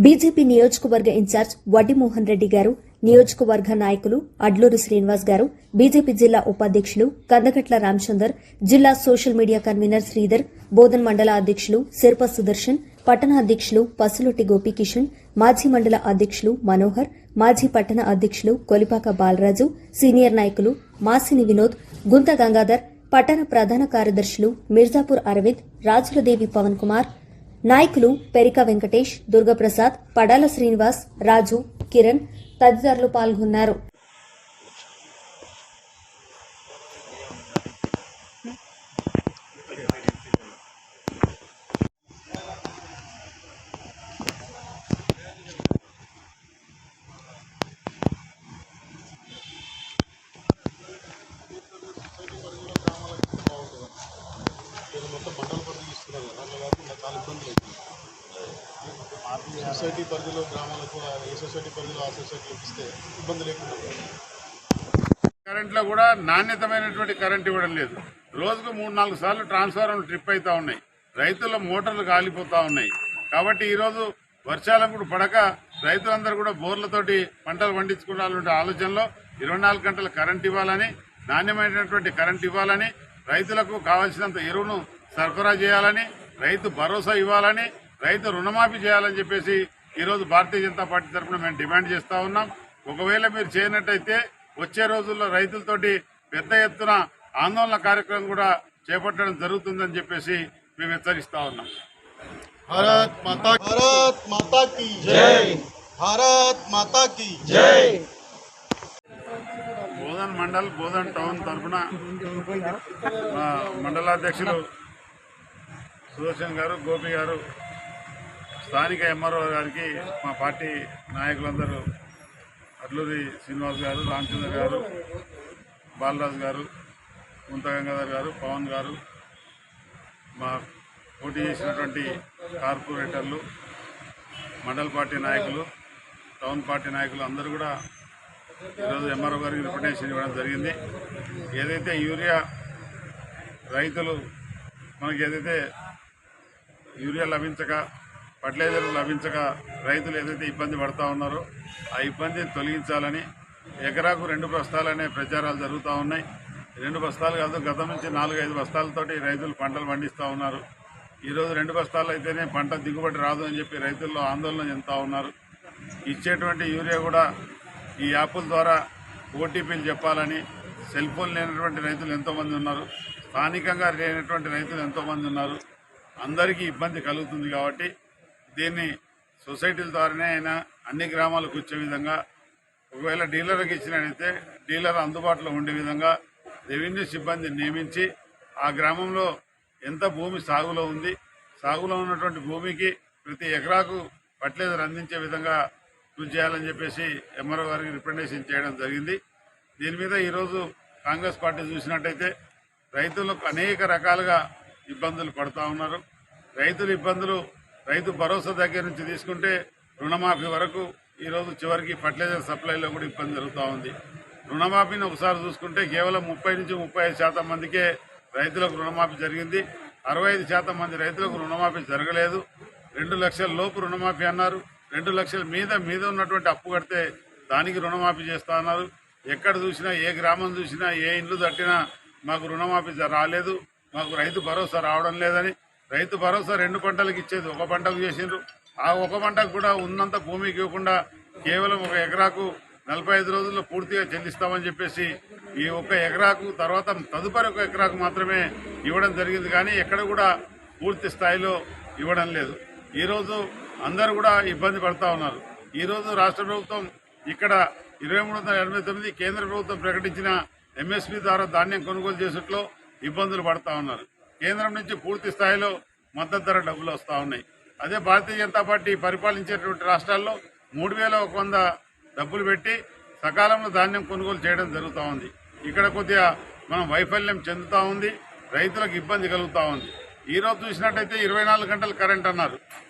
BJP నియోజకవర్గ incharge వడ్డి మోహన్ రెడ్డి గారు, నియోజకవర్గ నాయకులు అడ్లూరి శ్రీనివాస్ గారు, బీజేపీ జిల్లా ఉపాధ్యక్షులు కందగట్ల రామచందర్, జిల్లా social media convener Sridhar, Bodhan మండల అధ్యక్షులు శిర్ప సుదర్శన్, పట్టణ అధ్యక్షులు పసులొట్టి గోపీకిషన్, మాజీ మండల అధ్యక్షులు మనోహర్, మాజీ పట్టణ అధ్యక్షులు కొలిపాక బాలరాజు, సీనియర్ నాయకులు మాసిని వినోద్, గుంత గంగాధర్, పట్టణ ప్రధాన కార్యదర్శులు మిర్జాపూర్ అరవింద్, రాజులదేవి పవన్ కుమార్, నాయకులు పెరిక వెంకటేష్, దుర్గప్రసాద్, పడాల శ్రీనివాస్, రాజు, కిరణ్ తదితరులు పాల్గొన్నారు. సొసైటీ పరిధిలో గ్రామాలకు ఏ సొసైటీ పరిధిలో ఆ సొసైటీలకు ఇస్తే ఇబ్బంది లేకుండా కరెంట్లో కూడా నాణ్యతమైనటువంటి కరెంట్ ఇవ్వడం లేదు. రోజుకు 3-4 సార్లు ట్రాన్స్ఫార్మర్లు ట్రిప్ అవుతా ఉన్నాయి. రైతుల మోటార్లు కాలిపోతా ఉన్నాయి. కాబట్టి ఈరోజు వర్షాలకు కూడా పడక రైతులందరూ కూడా బోర్లతోటి పంటలు పండించుకోవాలనే ఆలోచనలో 24 గంటల కరెంట్ ఇవ్వాలని, నాణ్యమైనటువంటి కరెంట్ ఇవ్వాలని, రైతులకు కావాల్సినంత ఎరువును సరఫరా చేయాలని, రైతు భరోసా ఇవ్వాలని, రైతు రుణమాఫీ చేయాలని చెప్పేసి ఈరోజు భారతీయ జనతా పార్టీ తరఫున మేము డిమాండ్ చేస్తా ఉన్నాం. ఒకవేళ మీరు చేయనట్టయితే వచ్చే రోజుల్లో రైతులతోటి పెద్ద ఎత్తున ఆందోళన కార్యక్రమం కూడా చేపట్టడం జరుగుతుందని చెప్పేసి మేము హెచ్చరిస్తా ఉన్నాం. భారత్ మాతా కీ జై, భారత్ మాతా కీ జై. బోధన్ మండల్, బోధన్ టౌన్ తరఫున మండలాధ్యక్షులు సుదర్శన్ గారు, గోపి గారు, స్థానిక ఎంఆర్ఓ గారికి, మా పార్టీ నాయకులందరూ అడ్లూరి శ్రీనివాస్ గారు, రామచంద్ర గారు, బాలరాజు గారు, గుంత గంగాధర్ గారు, పవన్ గారు, మా పోటీ చేసినటువంటి కార్పొరేటర్లు, మండల పార్టీ నాయకులు, టౌన్ పార్టీ నాయకులు అందరూ కూడా ఈరోజు ఎంఆర్ఓ గారికి రిప్రజెంటేషన్ ఇవ్వడం జరిగింది. ఏదైతే యూరియా రైతులు మనకి ఏదైతే యూరియా లభించక, ఫర్టిలైజర్లు లభించక రైతులు ఏదైతే ఇబ్బంది పడుతూ ఉన్నారో ఆ ఇబ్బందిని తొలగించాలని ఎకరాకు 2 బస్తాలనే ప్రచారాలు జరుగుతూ ఉన్నాయి. 2 బస్తాలు కాదు, గతం నుంచి 4-5 బస్తాలతోటి రైతులు పంటలు పండిస్తూ ఉన్నారు. ఈరోజు 2 బస్తాలు అయితేనే పంట దిగుబడి రాదు అని చెప్పి రైతుల్లో ఆందోళన చెందుతూ ఉన్నారు. ఇచ్చేటువంటి యూరియా కూడా ఈ యాప్ల ద్వారా ఓటీపీలు చెప్పాలని, సెల్ ఫోన్ లేనటువంటి రైతులు ఎంతోమంది ఉన్నారు, స్థానికంగా లేనటువంటి రైతులు ఎంతోమంది ఉన్నారు. అందరికీ ఇబ్బంది కలుగుతుంది. కాబట్టి దీన్ని సొసైటీల ద్వారానే అయినా అన్ని గ్రామాలకు వచ్చే విధంగా, ఒకవేళ డీలర్కి ఇచ్చినట్టయితే డీలర్ అందుబాటులో ఉండే విధంగా రెవెన్యూ సిబ్బందిని నియమించి ఆ గ్రామంలో ఎంత భూమి సాగులో ఉంది, సాగులో ఉన్నటువంటి భూమికి ప్రతి ఎకరాకు ఫర్టిలైజర్ అందించే విధంగా కృషి చేయాలని చెప్పేసి ఎంఆర్ఓ గారికి రిప్రజెంటేషన్ చేయడం జరిగింది. దీని మీద ఈరోజు కాంగ్రెస్ పార్టీ చూసినట్టయితే రైతులకు అనేక రకాలుగా ఇబ్బందులు పడుతూ ఉన్నారు. రైతుల ఇబ్బందులు రైతు భరోసా దగ్గర నుంచి తీసుకుంటే రుణమాఫీ వరకు ఈరోజు చివరికి ఫర్టిలైజర్ సప్లైలో కూడా ఇబ్బంది జరుగుతూ ఉంది. రుణమాఫీని ఒకసారి చూసుకుంటే కేవలం 30-35% మందికే రైతులకు రుణమాఫీ జరిగింది. 65% మంది రైతులకు రుణమాఫీ జరగలేదు. 2 లక్షల లోపు రుణమాఫీ అన్నారు. 2 లక్షల మీద ఉన్నటువంటి అప్పు కడితే దానికి రుణమాఫీ చేస్తా అన్నారు. ఎక్కడ చూసినా, ఏ గ్రామం చూసినా, ఏ ఇండ్లు తట్టినా మాకు రుణమాఫీ రాలేదు, మాకు రైతు భరోసా రావడం లేదని, రైతు భరోసా 2 పంటలకు ఇచ్చేది 1 పంటకు చేసిండ్రు. ఆ 1 పంటకు కూడా ఉన్నంత భూమికి ఇవ్వకుండా కేవలం 1 ఎకరాకు 45 రోజుల్లో పూర్తిగా చెల్లిస్తామని చెప్పేసి ఈ 1 ఎకరాకు తర్వాత తదుపరి 1 ఎకరాకు మాత్రమే ఇవ్వడం జరిగింది. కానీ ఎక్కడ కూడా పూర్తి స్థాయిలో ఇవ్వడం లేదు. ఈరోజు అందరూ కూడా ఇబ్బంది పడుతూ ఉన్నారు. ఈరోజు రాష్ట్ర ప్రభుత్వం ఇక్కడ 2389 కేంద్ర ప్రభుత్వం ప్రకటించిన ఎంఎస్పీ ద్వారా ధాన్యం కొనుగోలు చేసేట్లో ఇబ్బందులు పడుతూ ఉన్నారు. కేంద్రం నుంచి పూర్తి స్థాయిలో మద్దతు ధర డబ్బులు వస్తూ ఉన్నాయి. అదే భారతీయ జనతా పార్టీ పరిపాలించేటువంటి రాష్ట్రాల్లో 3100 డబ్బులు పెట్టి సకాలంలో ధాన్యం కొనుగోలు చేయడం జరుగుతూ ఉంది. ఇక్కడ కొద్దిగా మనం వైఫల్యం చెందుతూ ఉంది, రైతులకు ఇబ్బంది కలుగుతూ ఉంది. ఈరోజు చూసినట్టయితే 24 గంటలు కరెంట్ అన్నారు.